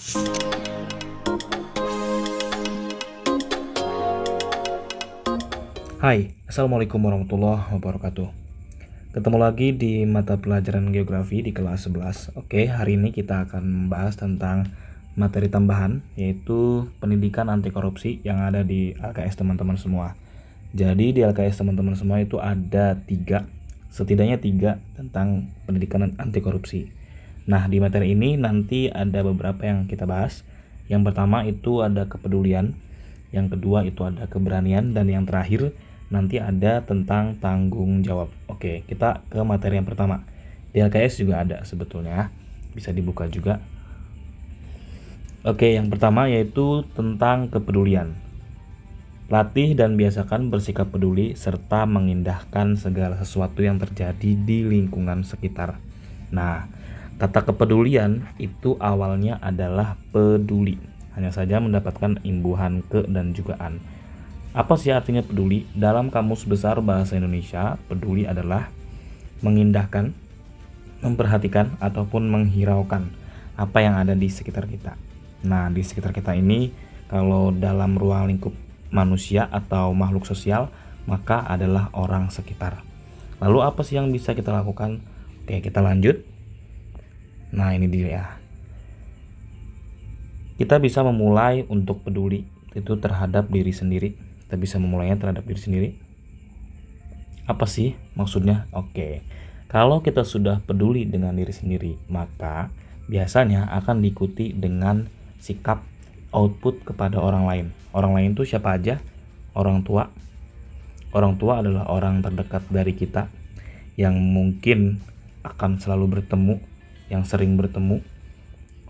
Hai, Assalamualaikum warahmatullahi wabarakatuh. Ketemu lagi di mata pelajaran geografi di kelas 11. Oke, hari ini kita akan membahas tentang materi tambahan, yaitu pendidikan anti korupsi yang ada di LKS teman-teman semua. Jadi di LKS teman-teman semua itu ada setidaknya tiga tentang pendidikan anti korupsi. Nah, di materi ini nanti ada beberapa yang kita bahas. Yang pertama itu ada kepedulian, yang kedua itu ada keberanian, dan yang terakhir nanti ada tentang tanggung jawab. Oke, kita ke materi yang pertama. Di LKS juga ada sebetulnya, bisa dibuka juga. Oke, yang pertama yaitu tentang kepedulian. Latih dan biasakan bersikap peduli serta mengindahkan segala sesuatu yang terjadi di lingkungan sekitar. Nah, kata kepedulian itu awalnya adalah peduli, hanya saja mendapatkan imbuhan ke dan juga an. Apa sih artinya peduli? Dalam Kamus Besar Bahasa Indonesia, peduli adalah mengindahkan, memperhatikan, ataupun menghiraukan apa yang ada di sekitar kita. Nah, di sekitar kita ini, kalau dalam ruang lingkup manusia atau makhluk sosial, maka adalah orang sekitar. Lalu apa sih yang bisa kita lakukan? Oke, kita lanjut. Nah, ini dia. Kita bisa memulai untuk peduli itu terhadap diri sendiri. Kita bisa memulainya terhadap diri sendiri. Apa sih maksudnya? Oke. Kalau kita sudah peduli dengan diri sendiri, maka biasanya akan diikuti dengan sikap output kepada orang lain. Orang lain itu siapa aja? Orang tua. Orang tua adalah orang terdekat dari kita yang mungkin akan selalu bertemu, yang sering bertemu.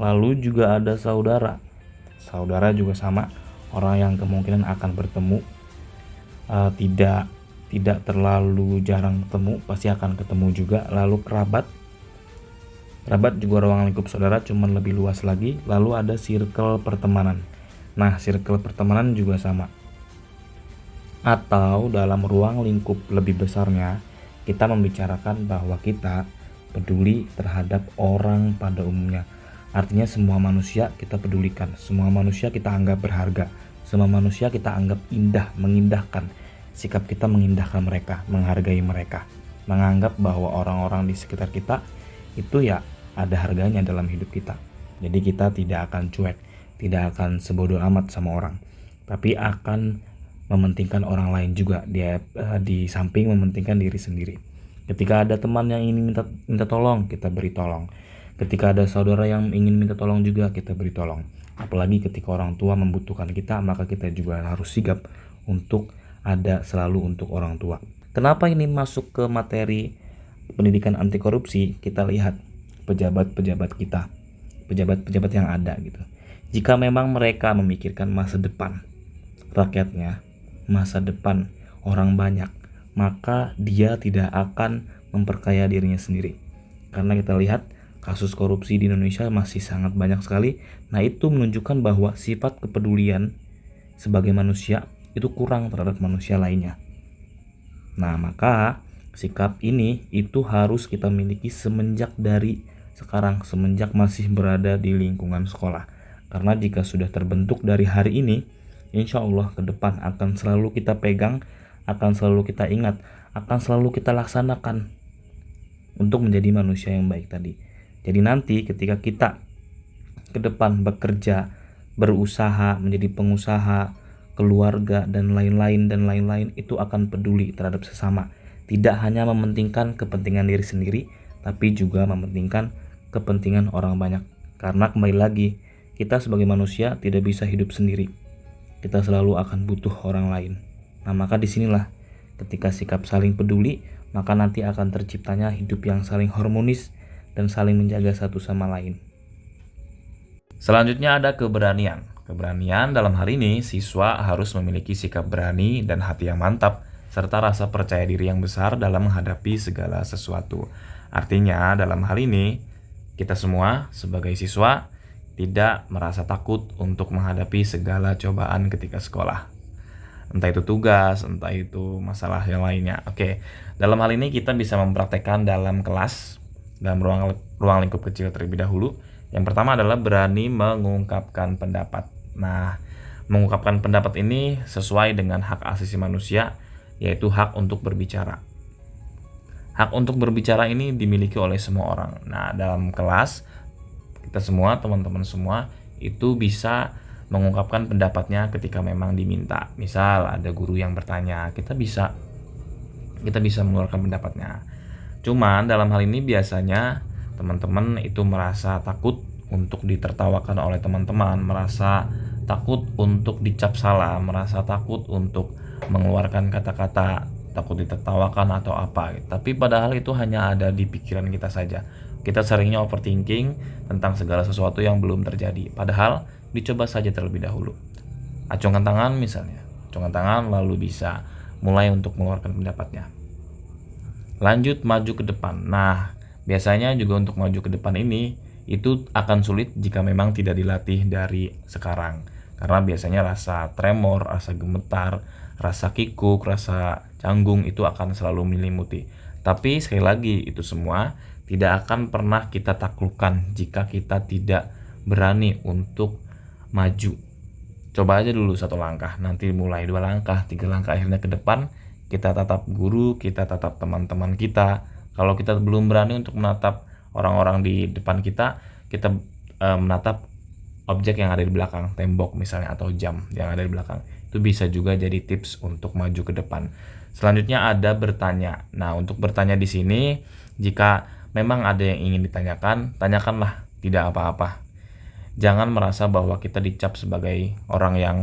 Lalu juga ada saudara. Saudara juga sama, orang yang kemungkinan akan bertemu, tidak terlalu jarang ketemu, pasti akan ketemu juga. Lalu kerabat juga ruang lingkup saudara, cuman lebih luas lagi. Lalu ada circle pertemanan. Nah, circle pertemanan juga sama. Atau dalam ruang lingkup lebih besarnya, kita membicarakan bahwa kita peduli terhadap orang pada umumnya. Artinya semua manusia kita pedulikan, semua manusia kita anggap berharga, semua manusia kita anggap indah, mengindahkan. Sikap kita mengindahkan mereka, menghargai mereka, menganggap bahwa orang-orang di sekitar kita itu ya ada harganya dalam hidup kita. Jadi kita tidak akan cuek, tidak akan sebodoh amat sama orang, tapi akan mementingkan orang lain juga, di samping mementingkan diri sendiri. Ketika ada teman yang ingin minta tolong, kita beri tolong. Ketika ada saudara yang ingin minta tolong juga, kita beri tolong. Apalagi ketika orang tua membutuhkan kita, maka kita juga harus sigap untuk ada selalu untuk orang tua. Kenapa ini masuk ke materi pendidikan anti korupsi? Kita lihat pejabat-pejabat kita, pejabat-pejabat yang ada gitu. Jika memang mereka memikirkan masa depan rakyatnya, masa depan orang banyak, maka dia tidak akan memperkaya dirinya sendiri. Karena kita lihat kasus korupsi di Indonesia masih sangat banyak sekali. Nah, itu menunjukkan bahwa sifat kepedulian sebagai manusia itu kurang terhadap manusia lainnya. Nah, maka sikap ini itu harus kita miliki semenjak dari sekarang, semenjak masih berada di lingkungan sekolah. Karena jika sudah terbentuk dari hari ini, insya Allah ke depan akan selalu kita pegang, akan selalu kita ingat, akan selalu kita laksanakan untuk menjadi manusia yang baik tadi. Jadi nanti ketika kita ke depan bekerja, berusaha, menjadi pengusaha, keluarga, dan lain-lain, itu akan peduli terhadap sesama. Tidak hanya mementingkan kepentingan diri sendiri, tapi juga mementingkan kepentingan orang banyak. Karena kembali lagi, kita sebagai manusia tidak bisa hidup sendiri. Kita selalu akan butuh orang lain. Nah, maka disinilah ketika sikap saling peduli, maka nanti akan terciptanya hidup yang saling harmonis dan saling menjaga satu sama lain. Selanjutnya ada keberanian. Keberanian dalam hal ini siswa harus memiliki sikap berani dan hati yang mantap, serta rasa percaya diri yang besar dalam menghadapi segala sesuatu. Artinya dalam hal ini kita semua sebagai siswa tidak merasa takut untuk menghadapi segala cobaan ketika sekolah. Entah itu tugas, entah itu masalah yang lainnya. Oke, dalam hal ini kita bisa mempraktekkan dalam kelas, dalam ruang lingkup kecil terlebih dahulu, Yang pertama adalah berani mengungkapkan pendapat. Nah, mengungkapkan pendapat ini sesuai dengan hak asasi manusia, yaitu hak untuk berbicara. Hak untuk berbicara ini dimiliki oleh semua orang. Nah, dalam kelas, kita semua, teman-teman semua, itu bisa mengungkapkan pendapatnya ketika memang diminta. Misal ada guru yang bertanya, kita bisa mengeluarkan pendapatnya. Cuman dalam hal ini biasanya teman-teman itu merasa takut untuk ditertawakan oleh teman-teman, merasa takut untuk dicap salah, merasa takut untuk mengeluarkan kata-kata, takut ditertawakan atau apa. Tapi padahal itu hanya ada di pikiran kita saja. Kita seringnya overthinking tentang segala sesuatu yang belum terjadi. Padahal dicoba saja terlebih dahulu. Acungkan tangan misalnya. Acungkan tangan lalu bisa mulai untuk mengeluarkan pendapatnya. Lanjut maju ke depan. Nah, biasanya juga untuk maju ke depan ini itu akan sulit jika memang tidak dilatih dari sekarang. Karena biasanya rasa tremor, rasa gemetar, rasa kikuk, rasa canggung itu akan selalu menyelimuti. Tapi sekali lagi itu semua tidak akan pernah kita taklukkan jika kita tidak berani untuk maju. Coba aja dulu 1 langkah, nanti mulai 2 langkah, 3 langkah, akhirnya ke depan kita tatap guru, kita tatap teman-teman kita. Kalau kita belum berani untuk menatap orang-orang di depan kita menatap objek yang ada di belakang, tembok misalnya atau jam yang ada di belakang. Itu bisa juga jadi tips untuk maju ke depan. Selanjutnya ada bertanya. Nah, untuk bertanya di sini, jika memang ada yang ingin ditanyakan, tanyakanlah, tidak apa-apa. Jangan merasa bahwa kita dicap sebagai orang yang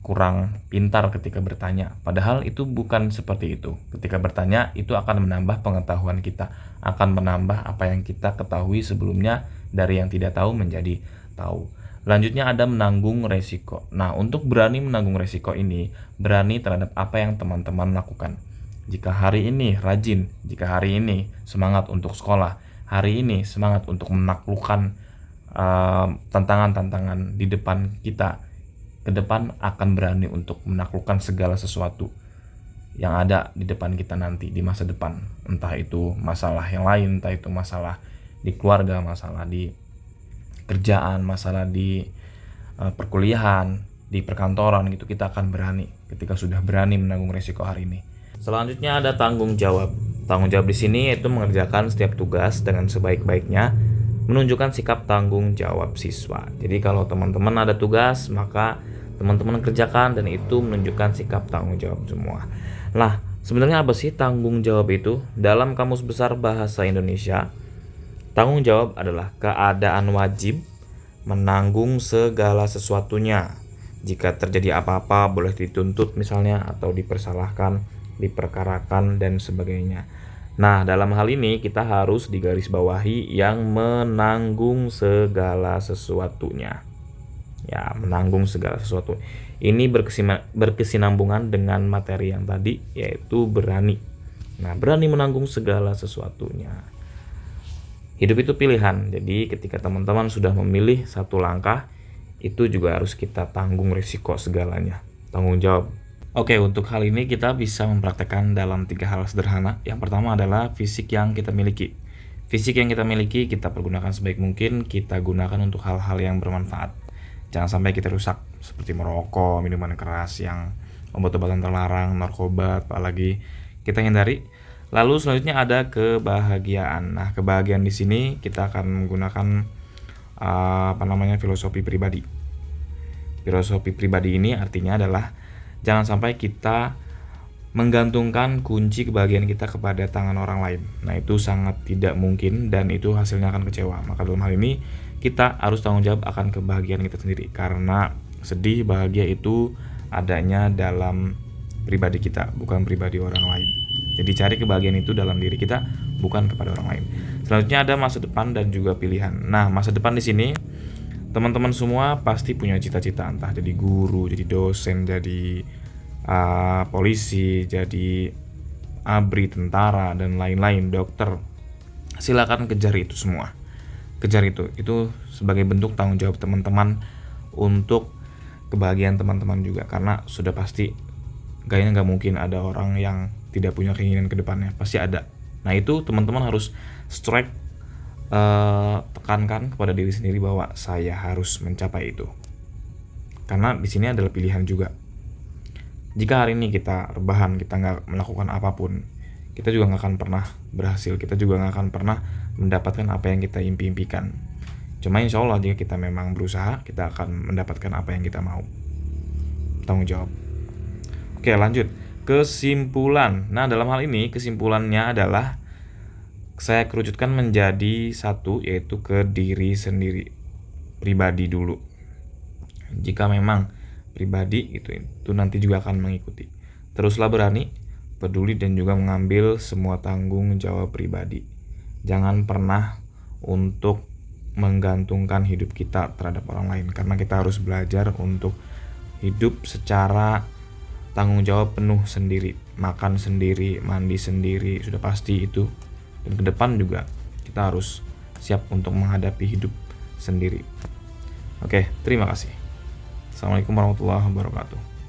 kurang pintar ketika bertanya. Padahal itu bukan seperti itu. Ketika bertanya, itu akan menambah pengetahuan kita, akan menambah apa yang kita ketahui sebelumnya dari yang tidak tahu menjadi tahu. Selanjutnya ada menanggung resiko. Nah, untuk berani menanggung resiko ini, berani terhadap apa yang teman-teman lakukan. Jika hari ini rajin, jika hari ini semangat untuk sekolah, hari ini semangat untuk menaklukkan tantangan-tantangan di depan kita, ke depan akan berani untuk menaklukkan segala sesuatu yang ada di depan kita nanti di masa depan. Entah itu masalah yang lain, entah itu masalah di keluarga, masalah di kerjaan, masalah di perkuliahan, di perkantoran gitu. Kita akan berani ketika sudah berani menanggung resiko hari ini. Selanjutnya ada tanggung jawab. Tanggung jawab di sini yaitu mengerjakan setiap tugas dengan sebaik-baiknya, menunjukkan sikap tanggung jawab siswa. Jadi kalau teman-teman ada tugas, maka teman-teman kerjakan dan itu menunjukkan sikap tanggung jawab semua. Nah, sebenarnya apa sih tanggung jawab itu? Dalam Kamus Besar Bahasa Indonesia, tanggung jawab adalah keadaan wajib menanggung segala sesuatunya. Jika terjadi apa-apa boleh dituntut misalnya atau dipersalahkan, diperkarakan dan sebagainya. Nah, dalam hal ini kita harus digarisbawahi yang menanggung segala sesuatunya. Ya, menanggung segala sesuatu. Ini berkesinambungan dengan materi yang tadi, yaitu berani. Nah, berani menanggung segala sesuatunya. Hidup itu pilihan. Jadi ketika teman-teman sudah memilih 1 langkah, itu juga harus kita tanggung risiko segalanya. Tanggung jawab. Oke, untuk hal ini kita bisa mempraktekkan dalam 3 hal sederhana. Yang pertama adalah fisik yang kita miliki. Fisik yang kita miliki kita pergunakan sebaik mungkin, kita gunakan untuk hal-hal yang bermanfaat. Jangan sampai kita rusak seperti merokok, minuman keras yang obat-obatan terlarang, narkoba, apalagi kita hindari. Lalu selanjutnya ada kebahagiaan. Nah, kebahagiaan di sini kita akan menggunakan filosofi pribadi. Filosofi pribadi ini artinya adalah jangan sampai kita menggantungkan kunci kebahagiaan kita kepada tangan orang lain. Nah, itu sangat tidak mungkin dan itu hasilnya akan kecewa. Maka dalam hal ini kita harus tanggung jawab akan kebahagiaan kita sendiri. Karena sedih, bahagia itu adanya dalam pribadi kita, bukan pribadi orang lain. Jadi cari kebahagiaan itu dalam diri kita, bukan kepada orang lain. Selanjutnya ada masa depan dan juga pilihan. Nah, masa depan di sini teman-teman semua pasti punya cita-cita, entah jadi guru, jadi dosen, jadi polisi, jadi ABRI, tentara, dan lain-lain, dokter. Silakan kejar itu semua. Kejar itu sebagai bentuk tanggung jawab teman-teman untuk kebahagiaan teman-teman juga. Karena sudah pasti kayaknya nggak mungkin ada orang yang tidak punya keinginan ke depannya, pasti ada. Nah, itu teman-teman harus strike tekankan kepada diri sendiri bahwa saya harus mencapai itu. Karena di sini adalah pilihan juga. Jika hari ini kita rebahan, kita nggak melakukan apapun, kita juga nggak akan pernah berhasil, kita juga nggak akan pernah mendapatkan apa yang kita impikan. Cuma insya Allah jika kita memang berusaha, kita akan mendapatkan apa yang kita mau. Tanggung jawab. Oke, lanjut. Kesimpulan. Nah, dalam hal ini kesimpulannya adalah saya kerucutkan menjadi satu, yaitu ke diri sendiri, pribadi dulu. Jika memang pribadi itu nanti juga akan mengikuti. Teruslah berani, peduli, dan juga mengambil semua tanggung jawab pribadi. Jangan pernah untuk menggantungkan hidup kita terhadap orang lain, karena kita harus belajar untuk hidup secara tanggung jawab penuh sendiri, makan sendiri, mandi sendiri, sudah pasti itu. Dan ke depan juga kita harus siap untuk menghadapi hidup sendiri. Oke, terima kasih. Assalamualaikum warahmatullahi wabarakatuh.